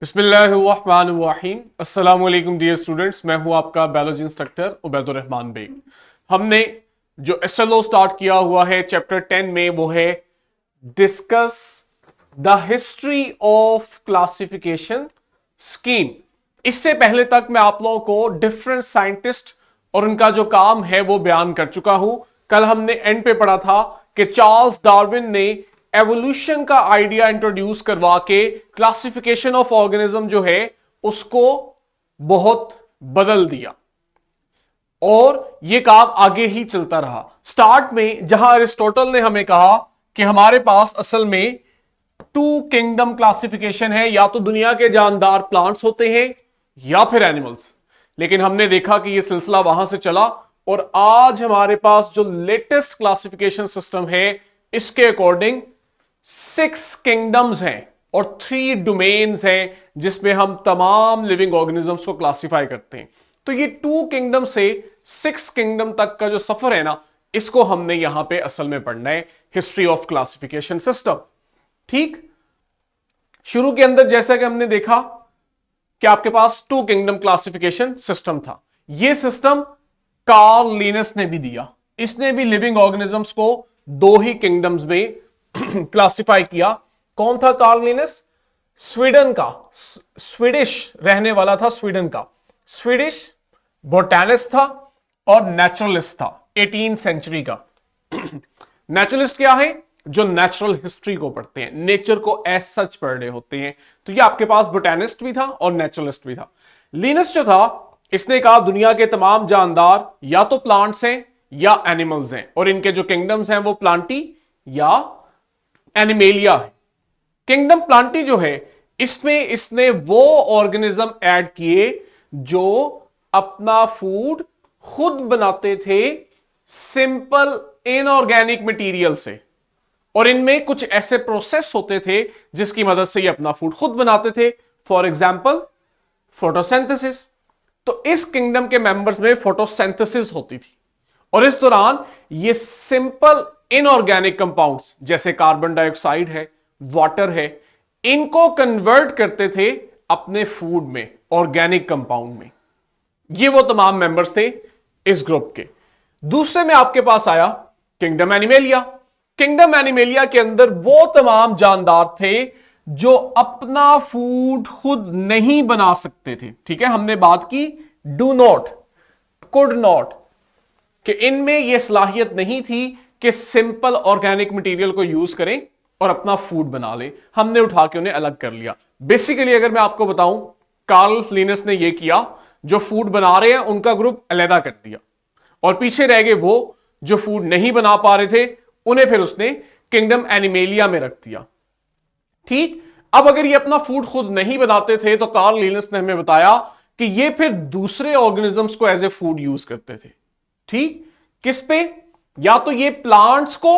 बिस्मिल्लाहिर्रहमानिर्रहीम। अस्सलाम वालेकुम डियर स्टूडेंट्स, मैं हूं आपका बायोलॉजी इंस्ट्रक्टर उबैदुर रहमान बेग। हमने जो एसएलओ स्टार्ट किया हुआ है चैप्टर 10 में वो है discuss the history of classification scheme. इससे पहले तक मैं आप लोगों को डिफरेंट साइंटिस्ट और उनका जो काम है वो बयान कर चुका हूं। कल हमने एंड पे पढ़ा था कि चार्ल्स डार्विन ने एवोल्यूशन का आइडिया इंट्रोड्यूस करवा के क्लासिफिकेशन ऑफ ऑर्गेनिज्म जो है उसको बहुत बदल दिया और यह काम आगे ही चलता रहा। स्टार्ट में जहां अरिस्टोटल ने हमें कहा कि हमारे पास असल में टू किंगडम क्लासिफिकेशन है, या तो दुनिया के जानदार प्लांट्स होते हैं या फिर एनिमल्स, लेकिन हमने देखा कि यह सिलसिला वहां से चला और आज हमारे पास जो लेटेस्ट क्लासिफिकेशन सिस्टम है इसके अकॉर्डिंग 6 किंगडम्स हैं और 3 डोमेन्स हैं जिसमें हम तमाम लिविंग ऑर्गेनिजम्स को क्लासिफाई करते हैं। तो ये 2 किंगडम से 6 किंगडम तक का जो सफर है ना, इसको हमने यहां पे असल में पढ़ना है, हिस्ट्री ऑफ क्लासिफिकेशन सिस्टम। ठीक, शुरू के अंदर जैसा कि हमने देखा कि आपके पास 2 किंगडम क्लासिफिकेशन सिस्टम था। यह सिस्टम कार्ल लिनस ने भी दिया। इसने भी लिविंग ऑर्गेनिजम्स को 2 ही किंगडम्स में क्लासिफाई किया। कौन था कार्ल लिनस? स्वीडन का, स्वीडिश रहने वाला था, स्वीडन का स्वीडिश बोटैनिस्ट था और नेचुरलिस्ट था 18th सेंचुरी का। नेचुरलिस्ट क्या है? जो नेचुरल हिस्ट्री को पढ़ते हैं, नेचर को एज सच पढ़ रहे होते हैं। तो ये आपके पास बोटैनिस्ट भी था और नेचुरलिस्ट भी था। लिनस जो था इसने कहा दुनिया के तमाम जानदार या तो प्लांट्स हैं या एनिमल्स हैं, और इनके जो किंगडम्स हैं वो प्लांटी या एनिमेलिया है। किंगडम प्लांटी जो है इसमें इसने वो ऑर्गेनिज्म ऐड किए जो अपना फूड खुद बनाते थे सिंपल इनऑर्गेनिक मटेरियल से, और इनमें कुछ ऐसे प्रोसेस होते थे जिसकी मदद से ये अपना फूड खुद बनाते थे। For example photosynthesis. तो इस किंगडम के मेंबर्स में फोटोसिंथेसिस होती थी और इस दौरान ये सिंपल इनऑर्गेनिक कंपाउंड्स जैसे कार्बन डाइऑक्साइड है, वाटर है, इनको कन्वर्ट करते थे अपने फूड में, ऑर्गेनिक कंपाउंड में। ये वो तमाम मेंबर्स थे इस ग्रुप के। दूसरे में आपके पास आया किंगडम एनिमेलिया। किंगडम एनिमेलिया के अंदर वो तमाम जानदार थे जो अपना फूड खुद नहीं बना सकते थे। ठीक है, हमने बात की डू नॉट, कुड नॉट, कि इनमें यह सलाहियत नहीं थी कि सिंपल ऑर्गेनिक मटेरियल को यूज करें और अपना फूड बना ले। हमने उठा के उन्हें अलग कर लिया। बेसिकली अगर मैं आपको बताऊं, कार्ल लिनस ने यह किया, जो फूड बना रहे हैं उनका ग्रुप अलहदा कर दिया और पीछे रह गए वो जो फूड नहीं बना पा रहे थे, उन्हें फिर उसने किंगडम एनिमेलिया में रख दिया। ठीक, अब अगर ये अपना फूड खुद नहीं बनाते थे तो कार्ल लिनस ने हमें बताया कि ये फिर दूसरे ऑर्गेनिजम्स को एज ए फूड यूज करते थे। ठीक, किस पे? या तो ये प्लांट्स को,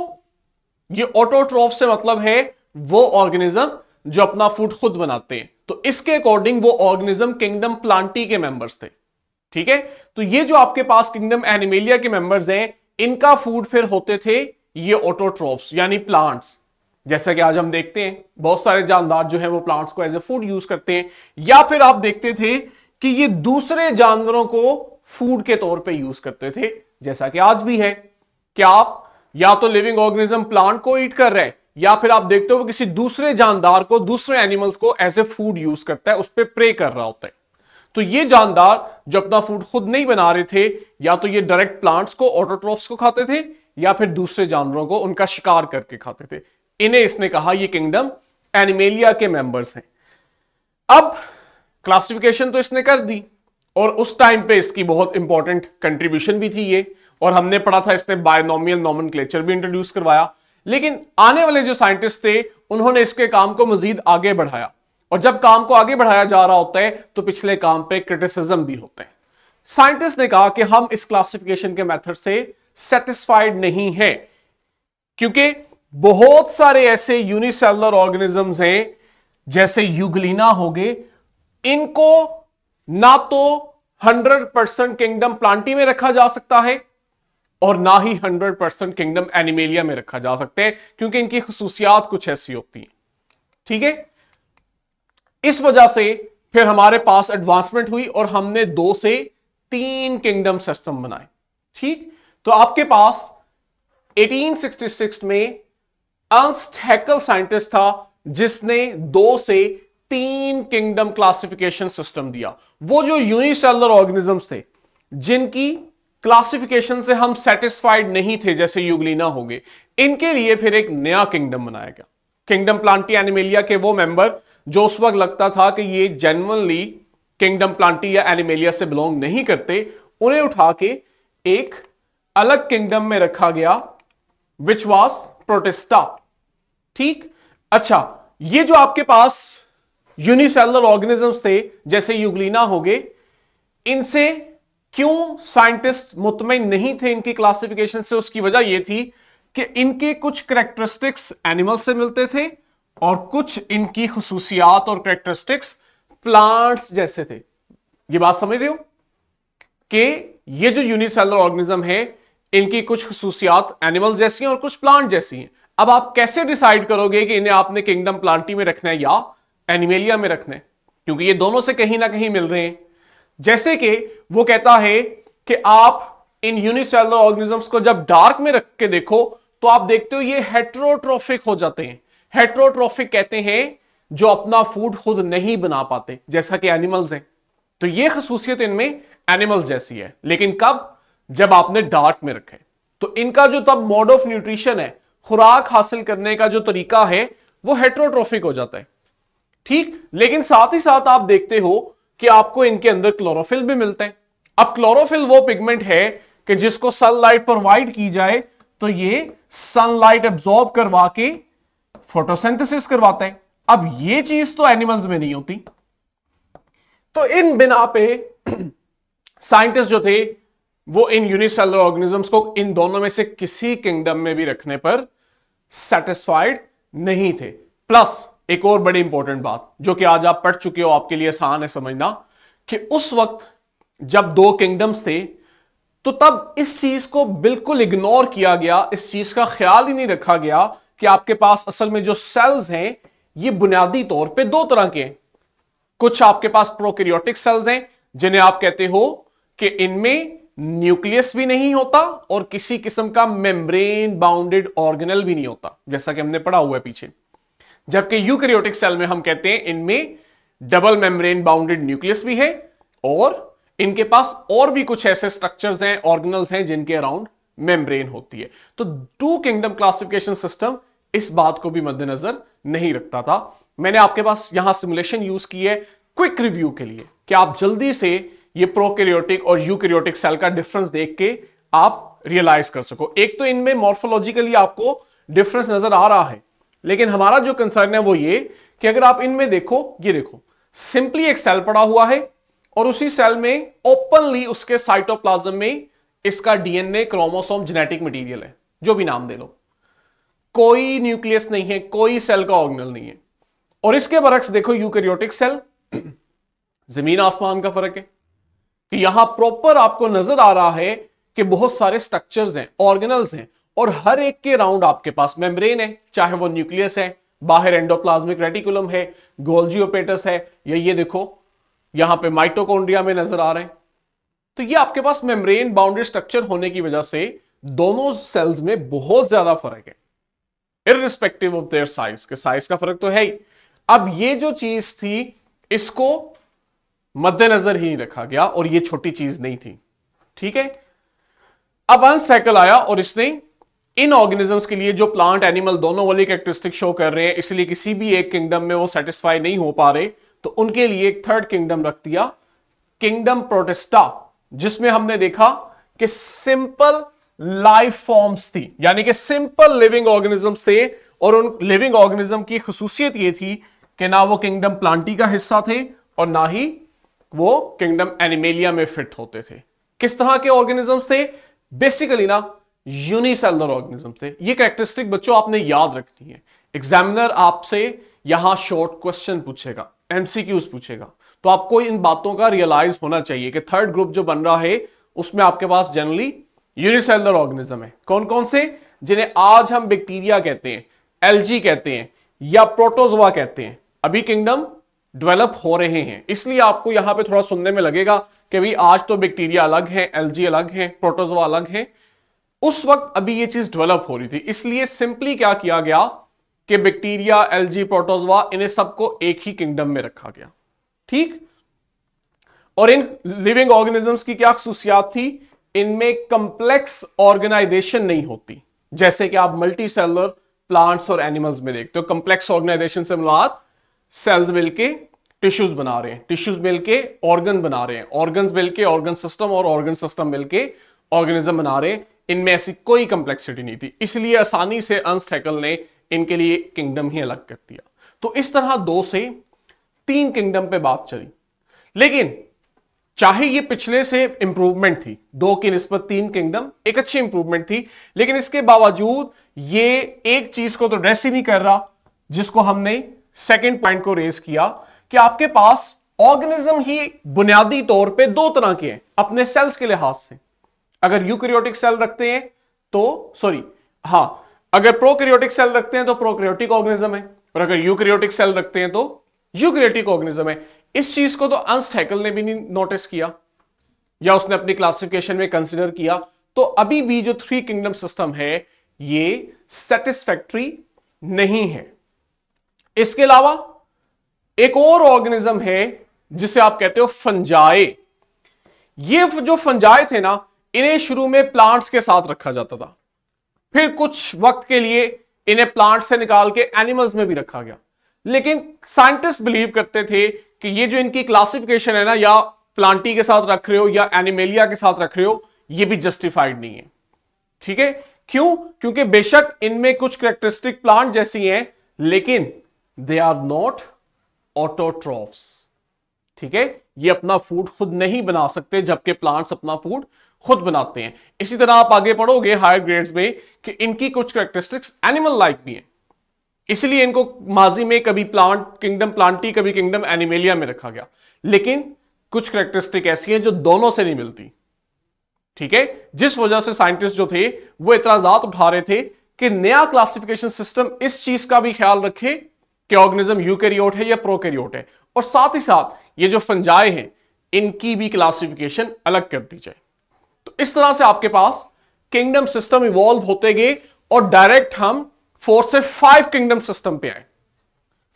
ये ऑटोट्रॉफ से मतलब है वो ऑर्गेनिज्म जो अपना फूड खुद बनाते हैं, तो इसके अकॉर्डिंग वो ऑर्गेनिज्म किंगडम प्लांटी के मेंबर्स थे। ठीक है, तो ये जो आपके पास किंगडम एनिमेलिया के मेंबर्स हैं, इनका फूड फिर होते थे ये ऑटोट्रॉफ्स यानी प्लांट्स। जैसा कि आज हम देखते हैं बहुत सारे जानदार जो है वो प्लांट्स को एज ए फूड यूज करते हैं, या फिर आप देखते थे कि ये दूसरे जानवरों को फूड के तौर पे यूज करते थे, जैसा कि आज भी है कि आप या तो लिविंग ऑर्गेनिज्म प्लांट को ईट कर रहे हैं, या फिर आप देखते हो किसी दूसरे जानदार को, दूसरे एनिमल्स को एज ए फूड यूज करता है, उस पर प्रे कर रहा होता है। तो ये जानदार जो अपना फूड खुद नहीं बना रहे थे, या तो ये डायरेक्ट प्लांट्स को, ऑटोट्रॉफ्स को खाते थे, या फिर दूसरे जानवरों को उनका शिकार करके खाते थे। इन्हें इसने कहा ये किंगडम एनिमेलिया के मेंबर्स हैं। अब क्लासिफिकेशन तो इसने कर दी और उस टाइम पे इसकी बहुत इंपॉर्टेंट कंट्रीब्यूशन भी थी ये, और हमने पढ़ा था इसने बायनोमियल नोमेनक्लेचर भी इंट्रोड्यूस करवाया। लेकिन आने वाले जो साइंटिस्ट थे उन्होंने इसके काम को मजीद आगे बढ़ाया, और जब काम को आगे बढ़ाया जा रहा होता है तो पिछले काम पे क्रिटिसिज्म भी होते हैं। साइंटिस्ट ने कहा कि हम इस क्लासिफिकेशन के मेथड से सेटिस्फाइड नहीं है, क्योंकि बहुत सारे ऐसे यूनिसेलुलर ऑर्गेनिजम्स हैं जैसे यूग्लिना हो गए, इनको ना तो 100% किंगडम प्लांटी में रखा जा सकता है और ना ही 100% किंगडम एनिमेलिया में रखा जा सकता है, क्योंकि इनकी खुसूसियात कुछ ऐसी होती हैं। ठीक है, इस वजह से फिर हमारे पास एडवांसमेंट हुई और हमने 2 से 3 किंगडम सिस्टम बनाए। ठीक, तो आपके पास 1866 में अर्नस्ट हैकेल साइंटिस्ट था जिसने 2 से 3 किंगडम क्लासिफिकेशन सिस्टम दिया। वो जो यूनिसेलुलर ऑर्गेनिजम्स थे जिनकी क्लासिफिकेशन से हम सेटिस्फाइड नहीं थे, जैसे यूग्लिना हो गए, इनके लिए फिर एक नया किंगडम बनाया गया। किंगडम प्लांटी एनिमेलिया के वो मेंबर जो उस वक्त लगता था कि ये जेन्युइनली किंगडम प्लांटी या एनिमेलिया से बिलोंग नहीं करते, उन्हें उठा के एक अलग किंगडम में रखा गया, विच वॉज प्रोटिस्टा। ठीक, अच्छा, ये जो आपके पास यूनिसेलुलर ऑर्गेनिजम्स थे जैसे यूग्लिना हो गए, इनसे क्यों साइंटिस्ट मुतमईन नहीं थे इनकी क्लासिफिकेशन से? उसकी वजह यह थी कि इनके कुछ कैरेक्टरिस्टिक्स एनिमल से मिलते थे और कुछ इनकी खुसूसियात और कैरेक्टरिस्टिक्स प्लांट्स जैसे थे। ये बात समझ रहे हो कि ये जो यूनिसेलुलर ऑर्गेनिज्म है इनकी कुछ खुसूसियात एनिमल जैसी हैं और कुछ प्लांट जैसी हैं। अब आप कैसे डिसाइड करोगे कि इन्हें आपने किंगडम प्लांटी में रखना है या एनिमेलिया में रखना है? क्योंकि ये दोनों से कहीं ना कहीं मिल रहे हैं। जैसे कि वो कहता है कि आप इन यूनिसेलुलर ऑर्गेनिजम्स को जब डार्क में रख के देखो तो आप देखते हो ये हेट्रोट्रोफिक हो जाते हैं। हेट्रोट्रोफिक कहते हैं जो अपना फूड खुद नहीं बना पाते, जैसा कि एनिमल्स हैं। तो ये खसूसियत इनमें एनिमल्स जैसी है, लेकिन कब? जब आपने डार्क में रखे। तो इनका जो तब मोड ऑफ न्यूट्रिशन है, खुराक हासिल करने का जो तरीका है, वो हेट्रोट्रोफिक हो जाता है। ठीक, लेकिन साथ ही साथ आप देखते हो कि आपको इनके अंदर क्लोरोफिल भी मिलते हैं। अब क्लोरोफिल वो पिगमेंट है कि जिसको सनलाइट प्रोवाइड की जाए तो ये सनलाइट एब्जॉर्ब करवा के फोटोसिंथेसिस करवाता है। अब ये चीज तो एनिमल्स में नहीं होती। तो इन बिना पे साइंटिस्ट जो थे वो इन यूनिसेलुलर ऑर्गेनिजम्स को इन दोनों में से किसी किंगडम में भी रखने पर सेटिस्फाइड नहीं थे। प्लस एक और बड़ी इंपॉर्टेंट बात जो कि आज आप पढ़ चुके हो, आपके लिए आसान है समझना, कि उस वक्त जब 2 किंगडम्स थे तो तब इस चीज को बिल्कुल इग्नोर किया गया, इस चीज का ख्याल ही नहीं रखा गया कि आपके पास असल में जो सेल्स हैं ये बुनियादी तौर पे 2 तरह के हैं। कुछ आपके पास प्रोकैरियोटिक सेल्स हैं जिन्हें आप कहते हो कि इनमें न्यूक्लियस भी नहीं होता और किसी किस्म का मेम्ब्रेन बाउंडेड ऑर्गेनल भी नहीं होता, जैसा कि हमने पढ़ा हुआ है पीछे। जबकि यूकैरियोटिक सेल में हम कहते हैं इनमें डबल मेम्ब्रेन बाउंडेड न्यूक्लियस भी है और इनके पास और भी कुछ ऐसे स्ट्रक्चर्स हैं, ऑर्गेनल्स हैं जिनके अराउंड मेम्ब्रेन होती है। तो 2 किंगडम क्लासिफिकेशन सिस्टम इस बात को भी मद्देनजर नहीं रखता था। मैंने आपके पास यहां सिमुलेशन यूज की है क्विक रिव्यू के लिए कि आप जल्दी से ये प्रोकैरियोटिक और यूकैरियोटिक सेल का डिफरेंस देख के आप रियलाइज कर सको। एक तो इनमें मॉर्फोलॉजिकली आपको डिफरेंस नजर आ रहा है, लेकिन हमारा जो कंसर्न है वो ये कि अगर आप इनमें देखो, ये देखो सिंपली एक सेल पड़ा हुआ है और उसी सेल में ओपनली उसके साइटोप्लाज्म में इसका डीएनए, क्रोमोसोम, जेनेटिक मटेरियल है, जो भी नाम दे लो। कोई न्यूक्लियस नहीं है, कोई सेल का ऑर्गेनल नहीं है। और इसके बरक्स देखो यूकैरियोटिक सेल, जमीन आसमान का फर्क है कि यहां प्रॉपर आपको नजर आ रहा है कि बहुत सारे स्ट्रक्चर्स हैं, ऑर्गेनल्स हैं और हर एक के राउंड आपके पास मेम्ब्रेन है, चाहे वो न्यूक्लियस है, बाहर एंडोप्लाज्मिक रेटिकुलम है, गोल्जी ओपेटस है, या ये देखो यहां पे माइटोकॉन्ड्रिया में नजर आ रहे हैं। तो ये आपके पास मेम्ब्रेन बाउंडेड स्ट्रक्चर होने की वजह से दोनों सेल्स में बहुत ज्यादा फर्क है, इररिस्पेक्टिव ऑफ देयर साइज। के साइज का फर्क तो है ही। अब ये जो चीज थी इसको मद्देनजर ही नहीं रखा गया और ये छोटी चीज नहीं थी। ठीक है, अब अर्नस्ट हैकेल आया और इसने इन ऑर्गेनिजम्स के लिए जो प्लांट एनिमल दोनों वाली कैरेक्टरिस्टिक शो कर रहे हैं, इसलिए किसी भी एक किंगडम में वो सेटिस्फाई नहीं हो पा रहे, तो उनके लिए एक थर्ड किंगडम रख दिया, किंगडम प्रोटिस्टा, जिसमें हमने देखा कि सिंपल लाइफ फॉर्म्स थी, यानी कि सिंपल लिविंग ऑर्गेनिजम्स थे। और उन लिविंग ऑर्गेनिज्म की खुसूसियत यह थी कि ना वो किंगडम प्लांटी का हिस्सा थे और ना ही वो किंगडम एनिमेलिया में फिट होते थे। किस तरह के ऑर्गेनिजम्स थे? बेसिकली ना यूनिसेलुलर ऑर्गेनिज्म थे। ये कैरेक्टरिस्टिक बच्चों आपने याद रखनी है। एग्जामिनर आपसे यहां शॉर्ट क्वेश्चन पूछेगा, एमसीक्यूज पूछेगा, तो आपको इन बातों का रियलाइज होना चाहिए कि थर्ड ग्रुप जो बन रहा है उसमें आपके पास जनरली यूनिसेलुलर ऑर्गेनिज्म है। कौन कौन से? जिन्हें आज हम बैक्टीरिया कहते हैं, एल्गी कहते हैं या प्रोटोजोआ कहते हैं। अभी किंगडम डेवलप हो रहे हैं। इसलिए आपको यहां पे थोड़ा सुनने में लगेगा कि भाई आज तो बैक्टीरिया अलग है, एल्गी अलग है, प्रोटोजोआ अलग है। उस वक्त अभी ये चीज डेवलप हो रही थी, इसलिए सिंपली क्या किया गया कि बैक्टीरिया, एल्गी, प्रोटोजोआ, इन्हें सबको एक ही किंगडम में रखा गया। ठीक। और इन लिविंग ऑर्गेनिजम्स की क्या खसूसियात थी? इनमें कंप्लेक्स ऑर्गेनाइजेशन नहीं होती, जैसे कि आप मल्टी सेलुलर प्लांट्स और एनिमल्स में देखते हो। कंप्लेक्स ऑर्गेनाइजेशन से मुराद सेल्स मिलके टिश्यूज बना रहे हैं, टिश्यूज मिलके ऑर्गन बना रहे हैं, ऑर्गन्स मिलके ऑर्गन सिस्टम, और ऑर्गन सिस्टम मिलके ऑर्गेनिज्म बना रहे हैं। इनमें ऐसी कोई कंप्लेक्सिटी नहीं थी, इसलिए आसानी से अर्नस्ट हैकेल ने इनके लिए किंगडम ही अलग कर दिया। तो इस तरह 2 से 3 किंगडम पे बात चली। लेकिन चाहे ये पिछले से इंप्रूवमेंट थी, 2 की निस्बत 3 किंगडम एक अच्छी इंप्रूवमेंट थी, लेकिन इसके बावजूद ये एक चीज को तो एड्रेस ही नहीं कर रहा, जिसको हमने सेकंड पॉइंट को रेज किया कि आपके पास ऑर्गेनिज्म ही बुनियादी तौर पे 2 तरह के हैं अपने सेल्स के लिहाज से। अगर यूकैरियोटिक सेल रखते हैं तो अगर प्रोकैरियोटिक सेल रखते हैं तो प्रोकैरियोटिक ऑर्गेनिज्म है, और अगर यूकैरियोटिक सेल रखते हैं तो यूकैरियोटिक ऑर्गेनिज्म है। इस चीज को तो अर्नस्ट हैकेल ने भी नहीं नोटिस किया या उसने अपनी क्लासिफिकेशन में कंसीडर किया। तो अभी भी जो 3 किंगडम सिस्टम है ये सेटिस्फैक्टरी नहीं है। इसके अलावा एक और ऑर्गेनिज्म है जिसे आप कहते हो फंजाई। ये जो फंजाई थे ना, इन्हें शुरू में प्लांट्स के साथ रखा जाता था, फिर कुछ वक्त के लिए इन्हें प्लांट से निकाल के एनिमल्स में भी रखा गया। लेकिन साइंटिस्ट बिलीव करते थे कि ये जो इनकी क्लासिफिकेशन है ना, या प्लांटी के साथ रख रहे हो या एनिमेलिया के साथ रख रहे हो, ये भी जस्टिफाइड नहीं है। ठीक है, क्यों? क्योंकि बेशक इनमें कुछ कैरेक्टरिस्टिक प्लांट जैसी हैं, लेकिन दे आर नॉट ऑटोट्रॉफ्स। ठीक है, ये अपना फूड खुद नहीं बना सकते, जबकि प्लांट्स अपना फूड खुद बनाते हैं। इसी तरह आप आगे पढ़ोगे हायर ग्रेड्स में कि इनकी कुछ कैरेक्टरिस्टिक्स एनिमल लाइक भी हैं, इसलिए इनको माजी में कभी प्लांट किंगडम प्लांटी, कभी किंगडम एनिमेलिया में रखा गया। लेकिन कुछ कैरेक्टरिस्टिक ऐसी हैं जो दोनों से नहीं मिलती। ठीक है, जिस वजह से साइंटिस्ट जो थे वो इतराजात उठा रहे थे कि नया क्लासिफिकेशन सिस्टम इस चीज का भी ख्याल रखे कि ऑर्गेनिज्म यूकैरियोट है या प्रोकैरियोट है, और साथ ही साथ ये जो फंजाई हैं इनकी भी क्लासिफिकेशन अलग कर दी जाए। तो इस तरह से आपके पास किंगडम सिस्टम इवॉल्व होते गए, और डायरेक्ट हम 4 से 5 किंगडम सिस्टम पे आए।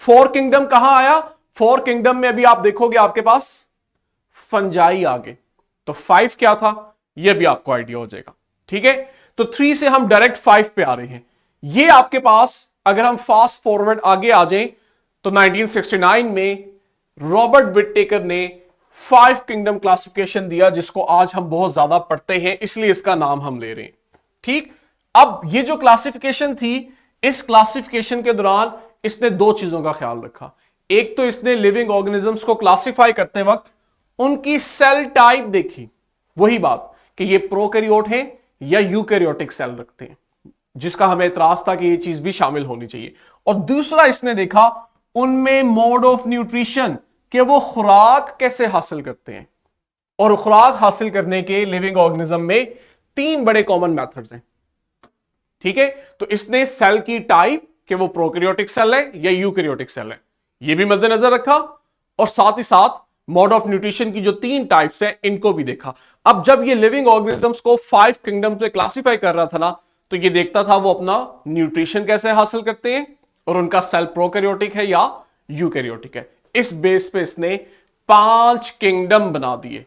4 किंगडम कहां आया? 4 किंगडम में अभी आप देखोगे आपके पास फंजाई आ गए, तो 5 क्या था यह भी आपको आइडिया हो जाएगा। ठीक है, तो 3 से हम डायरेक्ट 5 पे आ रहे हैं। ये आपके पास अगर हम फास्ट फॉरवर्ड आगे आ जाएं तो 1969 में रॉबर्ट विटेकर ने 5 किंगडम क्लासिफिकेशन दिया, जिसको आज हम बहुत ज्यादा पढ़ते हैं, इसलिए इसका नाम हम ले रहे हैं। ठीक, अब ये जो क्लासिफिकेशन थी, इस क्लासिफिकेशन के दौरान इसने 2 चीजों का ख्याल रखा। एक तो इसने लिविंग ऑर्गेनिजम्स को क्लासिफाई करते वक्त उनकी सेल टाइप देखी, वही बात कि ये प्रोकैरियोट हैं या यूकैरियोटिक सेल रखते हैं, जिसका हमें एतराज था कि ये चीज भी शामिल होनी चाहिए। और दूसरा इसने देखा उनमें मोड ऑफ न्यूट्रिशन, कि वो खुराक कैसे हासिल करते हैं, और खुराक हासिल करने के लिविंग ऑर्गेनिज्म में 3 बड़े कॉमन मेथड्स हैं। ठीक है, तो इसने सेल की टाइप कि वो प्रोकैरियोटिक सेल है या यूकैरियोटिक सेल है, ये भी मद्देनजर रखा, और साथ ही साथ मोड ऑफ न्यूट्रिशन की जो 3 टाइप्स हैं इनको भी देखा। अब जब ये लिविंग ऑर्गेनिजम्स को 5 किंगडम में क्लासिफाई कर रहा था ना, तो ये देखता था वो अपना न्यूट्रिशन कैसे हासिल करते हैं, और उनका सेल प्रोकैरियोटिक है या यूकैरियोटिक है। इस बेस पे इसने 5 किंगडम बना दिए।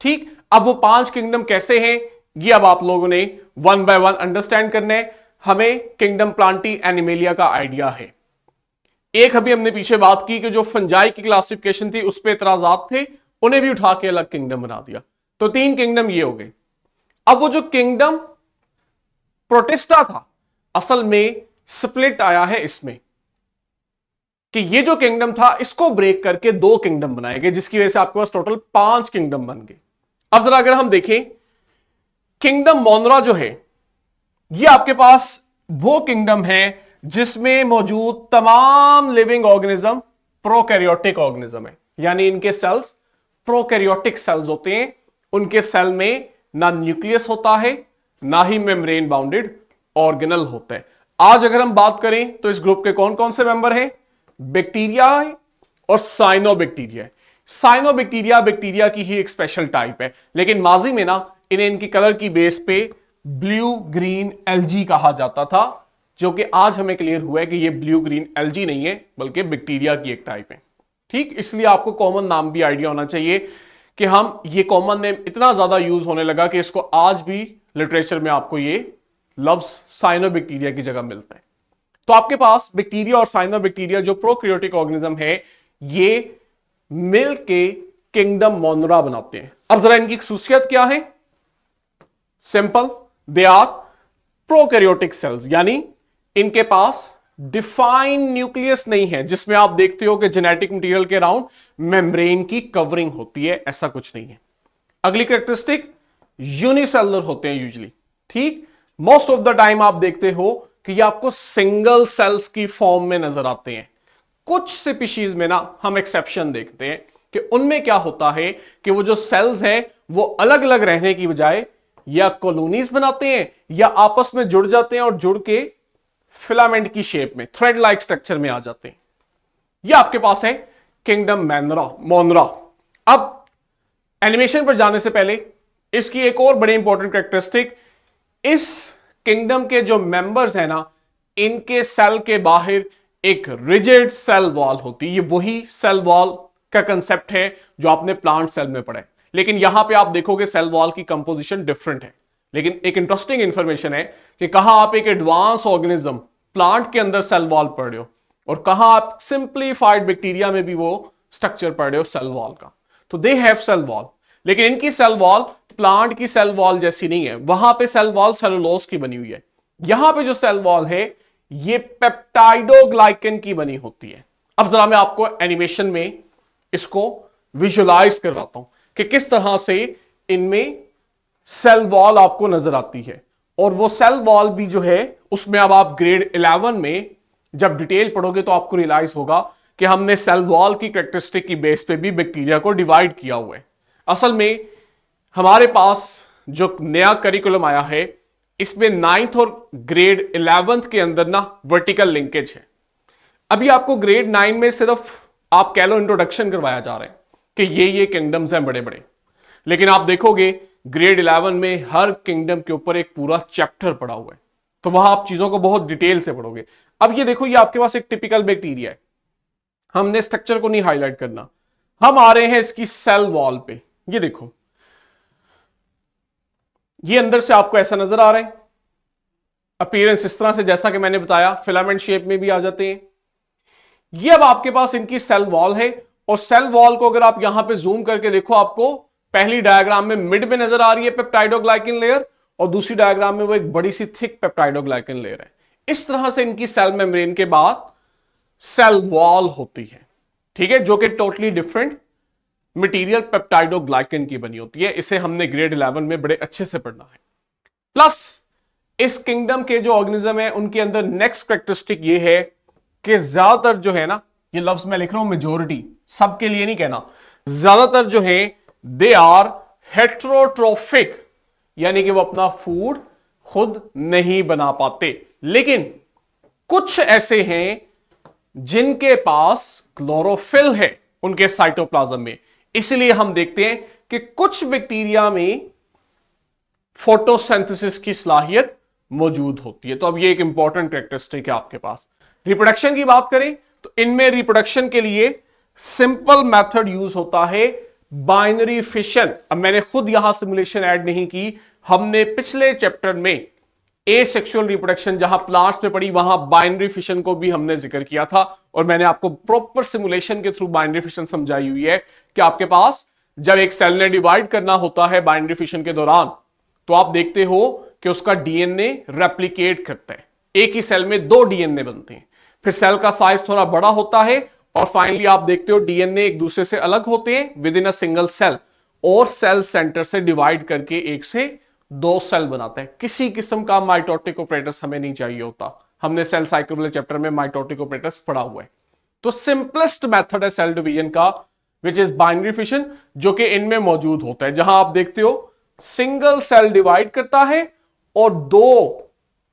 ठीक, अब वो 5 किंगडम कैसे हैं ये अब आप लोगों ने 1 बाय 1 अंडरस्टैंड करना है। हमें किंगडम प्लांटी एनिमेलिया का आइडिया है। एक अभी हमने पीछे बात की कि जो फंजाई की क्लासिफिकेशन थी उस पर इतराजात थे, उन्हें भी उठा के अलग किंगडम बना दिया, तो 3 किंगडम ये हो गए। अब वो जो किंगडम प्रोटिस्टा था, असल में स्प्लिट आया है इसमें, कि ये जो किंगडम था इसको ब्रेक करके 2 किंगडम बनाए गए, जिसकी वजह से आपके पास टोटल 5 किंगडम बन गए। अब जरा अगर हम देखें, किंगडम मोनरा जो है ये आपके पास वो किंगडम है जिसमें मौजूद तमाम लिविंग ऑर्गेनिज्म प्रोकैरियोटिक ऑर्गेनिज्म है, यानी इनके सेल्स प्रोकैरियोटिक सेल्स होते हैं। उनके सेल में ना न्यूक्लियस होता है, ना ही मेम्ब्रेन बाउंडेड ऑर्गेनल होता है। आज अगर हम बात करें तो इस ग्रुप के कौन कौन से मेंबर हैं? बैक्टीरिया है, और साइनोबैक्टीरिया है। साइनोबैक्टीरिया बैक्टीरिया की ही एक स्पेशल टाइप है, लेकिन माजी में ना इन्हें इनकी कलर की बेस पे ब्लू ग्रीन एल्जी कहा जाता था, जो कि आज हमें क्लियर हुआ है कि ये ब्लू ग्रीन एल्जी नहीं है बल्कि बैक्टीरिया की एक टाइप है। ठीक, इसलिए आपको कॉमन नाम भी आइडिया होना चाहिए कि हम ये कॉमन नेम इतना ज्यादा यूज होने लगा कि इसको आज भी लिटरेचर में आपको ये लफ्ज साइनोबैक्टीरिया की जगह मिलता है। तो आपके पास बैक्टीरिया और साइनोबैक्टीरिया जो प्रोकैरियोटिक ऑर्गेनिज्म है, ये मिल के किंगडम मोनरा बनाते हैं। अब जरा इनकी खासियत क्या है? Simple, they are prokaryotic cells, यानी इनके पास डिफाइन न्यूक्लियस नहीं है जिसमें आप देखते हो कि जेनेटिक मटेरियल के अराउंड मेम्ब्रेन की कवरिंग होती है, ऐसा कुछ नहीं है। अगली कैरेक्टरिस्टिक, यूनिसेलुलर होते हैं यूजुअली। ठीक, मोस्ट ऑफ द टाइम आप देखते हो कि ये आपको सिंगल सेल्स की फॉर्म में नजर आते हैं। कुछ स्पीशीज में ना हम एक्सेप्शन देखते हैं कि उनमें क्या होता है कि वो जो सेल्स हैं वो अलग अलग रहने की बजाय या कॉलोनीज बनाते हैं या आपस में जुड़ जाते हैं और जुड़ के फिलामेंट की शेप में थ्रेड लाइक स्ट्रक्चर में आ जाते हैं। ये आपके पास है किंगडम मोनरा। अब एनिमेशन पर जाने से पहले इसकी एक और बड़ी इंपॉर्टेंट कैरेक्टरिस्टिक, इस किंगडम के जो मेंबर्स हैं ना, इनके सेल के बाहर एक रिजिड सेल वॉल होती है। ये वही सेल वॉल का कंसेप्ट है जो आपने प्लांट सेल में पढ़ा है, लेकिन यहां पे आप देखोगे सेल वॉल की कंपोजिशन डिफरेंट है। लेकिन एक इंटरेस्टिंग इंफॉर्मेशन है कि कहां आप एक एडवांस ऑर्गेनिज्म प्लांट के अंदर सेल वॉल पढ़ रहे हो और कहां आप सिंप्लीफाइड बैक्टीरिया में भी वो स्ट्रक्चर पढ़ रहे हो सेल वॉल का। तो दे हैव सेल वॉल, लेकिन इनकी सेल वॉल प्लांट की सेल वॉल जैसी नहीं है। वहां पे सेल वॉल सेलुलोज की बनी हुई है, यहां पे जो सेल वॉल है ये पेप्टाइडोग्लाइकन की बनी होती है। अब जरा मैं आपको एनिमेशन में इसको विजुलाइज करवाता हूं कि किस तरह से इनमें सेल वॉल आपको नजर आती है। और वो सेल वॉल भी जो है उसमें अब आप ग्रेड 11 में जब डिटेल पढ़ोगे तो आपको रियलाइज होगा कि हमने सेल वॉल की कैरेक्टरिस्टिक की बेस पे भी बैक्टीरिया को डिवाइड किया हुआ है। असल में हमारे पास जो नया करिकुलम आया है इसमें 9th और ग्रेड 11th के अंदर ना वर्टिकल लिंकेज है। अभी आपको ग्रेड 9 में सिर्फ आप कह लो इंट्रोडक्शन करवाया जा रहा है कि ये किंगडम्स हैं बड़े बड़े, लेकिन आप देखोगे ग्रेड 11 में हर किंगडम के ऊपर एक पूरा चैप्टर पड़ा हुआ है, तो वहां आप चीजों को बहुत डिटेल से पढ़ोगे। अब ये देखो, ये आपके पास एक टिपिकल बैक्टीरिया है, हमने स्ट्रक्चर को नहीं हाईलाइट करना, हम आ रहे हैं इसकी सेल वॉल पे। ये देखो, ये अंदर से आपको ऐसा नजर आ रहा है, अपीयरेंस इस तरह से जैसा कि मैंने बताया फिलामेंट शेप में भी आ जाते हैं। ये अब आपके पास इनकी सेल वॉल है, और सेल वॉल को अगर आप यहां पे जूम करके देखो, आपको पहली डायग्राम में मिड में नजर आ रही है पेप्टाइडोग्लाइकन लेयर, और दूसरी डायग्राम में वो एक बड़ी सी थिक पेप्टाइडोग्लाइकन लेयर है। इस तरह से इनकी सेल मेम्ब्रेन के बाद सेल वॉल होती है, ठीक है, जो कि टोटली डिफरेंट मटेरियल पेप्टाइडोग्लाइकन की बनी होती है। इसे हमने ग्रेड 11 में बड़े अच्छे से पढ़ना है। प्लस इस किंगडम के जो ऑर्गेनिज्म है उनके अंदर नेक्स्ट कैरेक्टरिस्टिक ये है कि ज्यादातर जो है ना, ये लफ्ज मैं लिख रहा हूं मेजोरिटी, सबके लिए नहीं कहना, ज्यादातर जो है दे आर हेट्रोट्रोफिक, यानी कि वो अपना फूड खुद नहीं बना पाते। लेकिन कुछ ऐसे हैं जिनके पास क्लोरोफिल है उनके साइटोप्लाज्म में, इसलिए हम देखते हैं कि कुछ बैक्टीरिया में फोटोसिंथेसिस की सलाहियत मौजूद होती है। तो अब ये एक इंपॉर्टेंट कैरेक्टरिस्टिक है आपके पास। रिप्रोडक्शन की बात करें तो इनमें रिप्रोडक्शन के लिए सिंपल मेथड यूज होता है, बाइनरी फिशन। अब मैंने खुद यहां सिमुलेशन ऐड नहीं की, हमने पिछले चैप्टर में एसेक्सुअल रिप्रोडक्शन जहां प्लांट्स में पड़ी वहां बाइनरी फिशन को भी हमने जिक्र किया था, और मैंने आपको प्रॉपर सिमुलेशन के थ्रू बाइनरी फिशन समझाई हुई है कि आपके पास जब एक सेल ने डिवाइड करना होता है बाइनरी फिशन के दौरान, तो आप देखते हो कि उसका डीएनए रेप्लिकेट करता है, एक ही सेल में 2 डीएनए बनते हैं, फिर सेल का साइज थोड़ा बड़ा होता है, और फाइनली आप देखते हो डीएनए एक दूसरे से अलग होते हैं within a single cell, और सेल सेंटर से डिवाइड करके 1 से 2 सेल बनाता है। किसी किस्म का माइटोटिक ऑपरेटर्स हमें नहीं चाहिए होता, हमने सेल साइकिल वाले चैप्टर में माइटोटिक ऑपरेटर्स पढ़ा हुआ है। तो सिंपलेस्ट मेथड है सेल डिवीजन का विच इज बाइनरी फिशन, जो कि इनमें मौजूद होता है, जहां आप देखते हो सिंगल सेल डिवाइड करता है और 2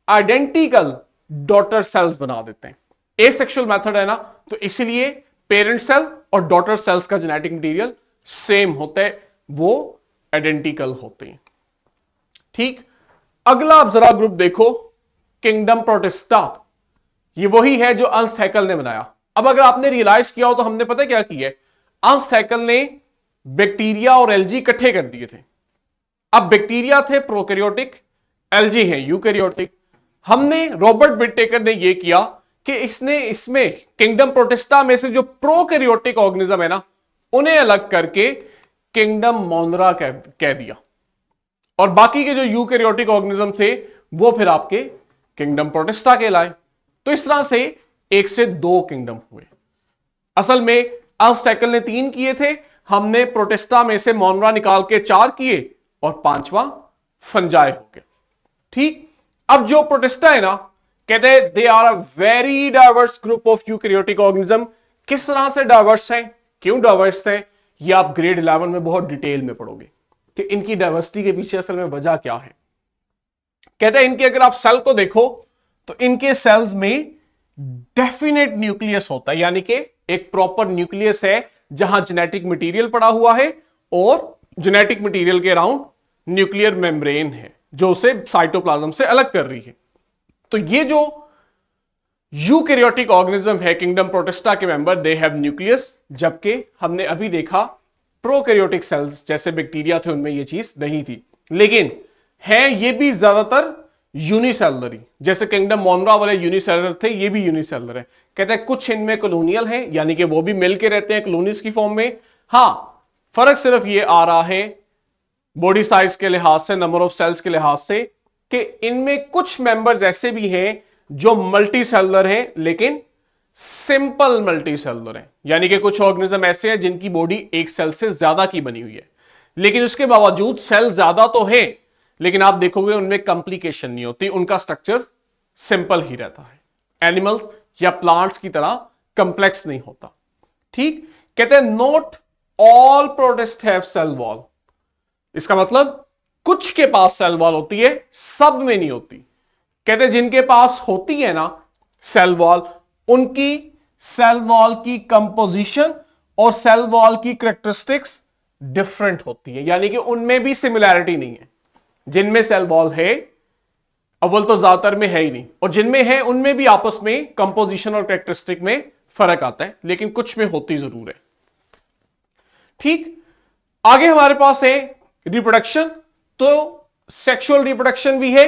आइडेंटिकल डॉटर सेल्स बना देते हैं। एसेक्सुअल मेथड है ना, तो इसीलिए पेरेंट सेल और डॉटर सेल्स का जेनेटिक मटेरियल सेम होता है, वो आइडेंटिकल होते हैं। ठीक, अगला आप जरा ग्रुप देखो, किंगडम प्रोटिस्टा। ये वही है जो अर्न्स्ट हैकेल ने बनाया। अब अगर आपने रियलाइज किया हो तो हमने पता क्या किया है, अर्न्स्ट हैकेल ने बैक्टीरिया और एल्गी इकट्ठे कर दिए थे। अब बैक्टीरिया थे प्रोकैरियोटिक, एल्गी है यूकैरियोटिक। हमने रॉबर्ट विटेकर ने यह किया कि इसने इसमें किंगडम प्रोटिस्टा में से जो प्रोकैरियोटिक ऑर्गेनिज्म है ना, उन्हें अलग करके किंगडम मोनरा कह दिया, और बाकी के जो यूकैरियोटिक ऑर्गेनिज्म थे वो फिर आपके किंगडम प्रोटिस्टा कहलाए। तो इस तरह से 1 से 2 किंगडम हुए। असल में अर्न्स्ट हैकेल ने 3 किए थे, हमने प्रोटिस्टा में से मोनरा निकाल के 4 किए और 5वां फंजाई हो गया। ठीक, अब जो प्रोटिस्टा है ना, कहते हैं they are a very diverse group of eukaryotic organism. किस तरह से डाइवर्स है, क्यों डाइवर्स है, ये आप ग्रेड 11 में बहुत डिटेल में पढ़ोगे कि इनकी डाइवर्सिटी के पीछे असल में वजह क्या है। कहते हैं इनके अगर आप सेल को देखो तो इनके सेल्स में डेफिनेट न्यूक्लियस होता है, यानी कि एक प्रॉपर न्यूक्लियस है जहां जेनेटिक मटेरियल पड़ा हुआ है और जेनेटिक मटेरियल के अराउंड न्यूक्लियर मेम्ब्रेन है जो उसे साइटोप्लाज्म से अलग कर रही है। तो ये जो यूकैरियोटिक ऑर्गेनिज्म है किंगडम प्रोटिस्टा के मेंबर, दे हैव न्यूक्लियस, जबकि हमने अभी देखा प्रोकैरियोटिक सेल्स जैसे बैक्टीरिया थे उनमें ये चीज नहीं थी। लेकिन है ये भी ज्यादातर यूनिसेलुलर, जैसे किंगडम मोनरा वाले यूनिसेलुलर थे, ये भी यूनिसेलुलर है। कहते हैं कुछ इनमें कॉलोनियल है, यानी कि वो भी मिलके रहते हैं कॉलोनीज की फॉर्म में। हां, फर्क सिर्फ ये आ रहा है बॉडी साइज के लिहाज से, नंबर ऑफ सेल्स के लिहाज से, कि इनमें कुछ मेंबर्स ऐसे भी हैं जो मल्टी सेलुलर हैं लेकिन सिंपल मल्टी सेलुलर है, यानी कि कुछ ऑर्गेनिज्म ऐसे हैं जिनकी बॉडी एक सेल से ज्यादा की बनी हुई है, लेकिन उसके बावजूद सेल ज्यादा तो है, लेकिन आप देखोगे उनमें कॉम्प्लिकेशन नहीं होती, उनका स्ट्रक्चर सिंपल ही रहता है। एनिमल्स या प्लांट्स की तरह कंप्लेक्स नहीं होता। ठीक, कहते हैं not all protist have cell wall. इसका मतलब कुछ के पास सेल वॉल होती है, सब में नहीं होती। कहते हैं जिनके पास होती है ना सेल वॉल, उनकी सेल वॉल की कंपोजिशन और सेल वॉल की कैरेक्टरिस्टिक्स डिफरेंट होती है, यानी कि उनमें भी सिमिलैरिटी नहीं है। जिनमें सेल वॉल है, अव्वल तो ज्यादातर में है ही नहीं, और जिनमें है उनमें भी आपस में कंपोजिशन और कैरेक्टरिस्टिक में फर्क आता है, लेकिन कुछ में होती जरूर है। ठीक, आगे हमारे पास है रिप्रोडक्शन। तो सेक्सुअल रिप्रोडक्शन भी है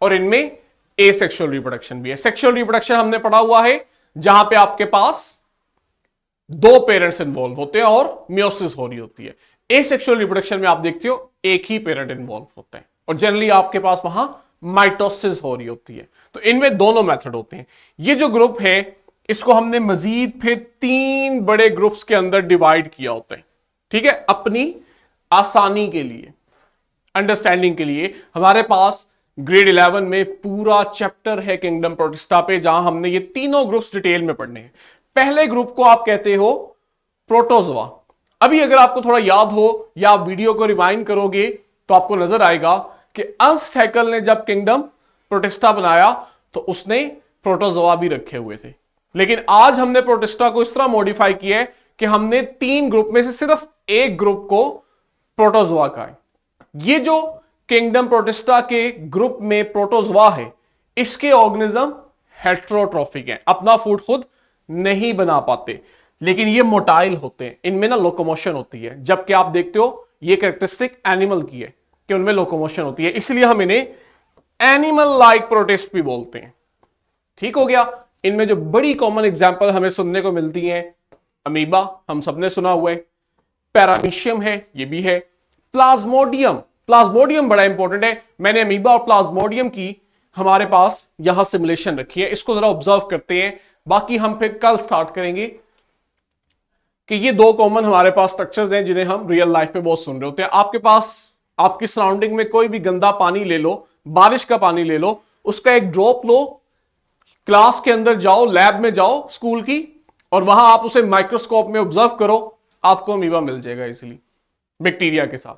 और इनमें एसेक्सुअल रिप्रोडक्शन भी है। सेक्सुअल रिप्रोडक्शन हमने पढ़ा हुआ है जहां पे आपके पास 2 पेरेंट्स इन्वॉल्व होते हैं और मियोसिस हो रही होती है। एसेक्सुअल रिप्रोडक्शन में आप देखते हो एक ही पेरेंट इन्वॉल्व होता है और जनरली आपके पास वहां माइटोसिस हो रही होती है। तो इनमें दोनों मेथड होते हैं। ये जो ग्रुप है इसको हमने मजीद फिर 3 बड़े ग्रुप्स के अंदर डिवाइड किया होता है। ठीक है, अपनी आसानी के लिए, अंडरस्टैंडिंग के लिए। हमारे पास ग्रेड 11 में पूरा चैप्टर है किंगडम प्रोटिस्टा पे, जहां हमने ये तीनों ग्रुप्स डिटेल में पढ़ने हैं। पहले ग्रुप को आप कहते हो प्रोटोजोआ। अभी अगर आपको थोड़ा याद हो या आप वीडियो को रिवाइंड करोगे तो आपको नजर आएगा कि अर्न्स्ट हैकेल ने जब किंगडम प्रोटिस्टा बनाया तो उसने प्रोटोजोआ भी रखे हुए थे, लेकिन आज हमने प्रोटिस्टा को इस तरह मॉडिफाई किया है कि हमने 3 ग्रुप में से सिर्फ एक ग्रुप को प्रोटोजोआ का है। ये जो किंगडम प्रोटिस्टा के ग्रुप में प्रोटोजोआ है, इसके ऑर्गेनिज्म हेट्रोट्रोफिक हैं, अपना फूड खुद नहीं बना पाते, लेकिन ये मोटाइल होते हैं, इनमें ना लोकोमोशन होती है। जबकि आप देखते हो ये कैरेक्टरिस्टिक एनिमल की है कि उनमें लोकोमोशन होती है, इसलिए हम इन्हें एनिमल लाइक प्रोटिस्ट भी बोलते हैं। ठीक हो गया। इनमें जो बड़ी कॉमन एग्जांपल हमें सुनने को मिलती है, अमीबा हम सबने सुना हुआ है, पैरामीशियम है, ये भी है, प्लाज्मोडियम। प्लाज्मोडियम बड़ा इंपॉर्टेंट है। मैंने अमीबा और प्लाज्मोडियम की हमारे पास यहां सिमुलेशन रखी है, इसको जरा ऑब्जर्व करते हैं, बाकी हम फिर कल स्टार्ट करेंगे। कि ये 2 कॉमन हमारे पास स्ट्रक्चर्स हैं जिन्हें हम रियल लाइफ में बहुत सुन रहे होते हैं। आपके पास आपकी सराउंडिंग में कोई भी गंदा पानी ले लो, बारिश का पानी ले लो, उसका एक ड्रॉप लो, क्लास के अंदर जाओ, लैब में जाओ स्कूल की, और वहां आप उसे माइक्रोस्कोप में ऑब्जर्व करो, आपको अमीबा मिल जाएगा इजीली बैक्टीरिया के साथ।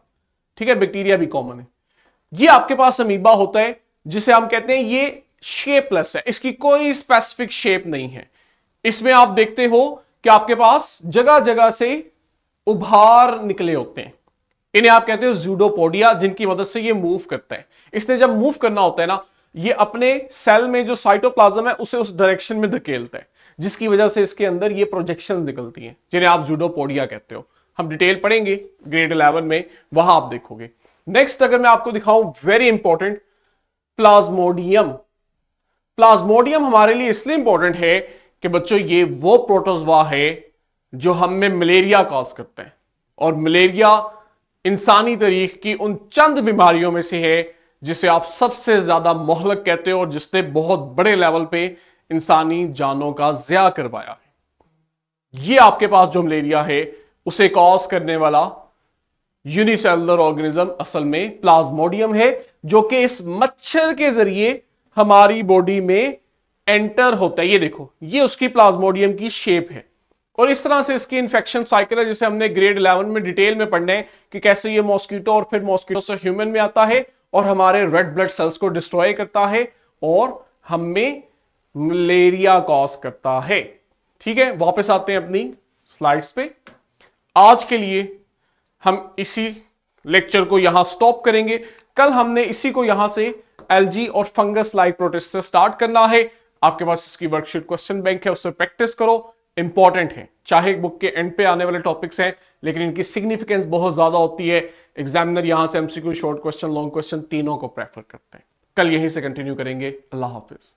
ठीक है, बैक्टीरिया भी कॉमन है। ये आपके पास अमीबा होता है जिसे हम कहते हैं ये शेपलेस है, इसकी कोई स्पेसिफिक शेप नहीं है। इसमें आप देखते हो कि आपके पास जगह जगह से उभार निकले होते हैं। इन्हें आप कहते हो जूडोपोडिया, जिनकी मदद से ये मूव करता है। इसने जब मूव करना होता है ना, ये अपने सेल में जो साइटोप्लाज्म है उसे उस डायरेक्शन में धकेलता है, जिसकी वजह से इसके अंदर ये प्रोजेक्शंस निकलती हैं, जिन्हें आप जूडोपोडिया कहते हो। हम डिटेल पढ़ेंगे ग्रेड 11 में, वहां आप देखोगे। नेक्स्ट अगर मैं आपको दिखाऊं, वेरी इंपॉर्टेंट, प्लाज्मोडियम। प्लाज्मोडियम हमारे लिए इसलिए इंपॉर्टेंट है कि बच्चों ये वो प्रोटोजवा है जो हम में मलेरिया कॉज करता है, और मलेरिया इंसानी तारीख की उन चंद बीमारियों में से है जिसे आप सबसे ज्यादा मोहलक कहते हो और जिसने बहुत बड़े लेवल पे इंसानी जानों का ज़िया करवाया है। ये आपके पास जो मलेरिया है उसे कॉज करने वाला यूनिसेलुलर ऑर्गेनिज्म असल में प्लाज्मोडियम है, जो कि इस मच्छर के जरिए हमारी बॉडी में एंटर होता है। ये देखो, ये उसकी प्लाज्मोडियम की शेप है, और इस तरह से इसकी इन्फेक्शन साइकिल है, जिसे हमने ग्रेड 11 में डिटेल में पढ़ना है कि कैसे ये मॉस्किटो और फिर मॉस्किटो से ह्यूमन में आता है और हमारे रेड ब्लड सेल्स को डिस्ट्रॉय करता है और हमें मलेरिया कॉज करता है। ठीक है, वापस आते हैं अपनी स्लाइड्स पे। आज के लिए हम इसी लेक्चर को यहां स्टॉप करेंगे। कल हमने इसी को यहां से एलजी और फंगस लाइक प्रोटिस्ट से स्टार्ट करना है। आपके पास इसकी वर्कशीट क्वेश्चन बैंक है, उससे प्रैक्टिस करो, इंपॉर्टेंट है। चाहे बुक के एंड पे आने वाले टॉपिक्स हैं, लेकिन इनकी सिग्निफिकेंस बहुत ज्यादा होती है। एग्जामिनर यहां से MCQ, short question, long question तीनों को प्रेफर करते हैं। कल यहीं से कंटिन्यू करेंगे। अल्लाह हाफिज।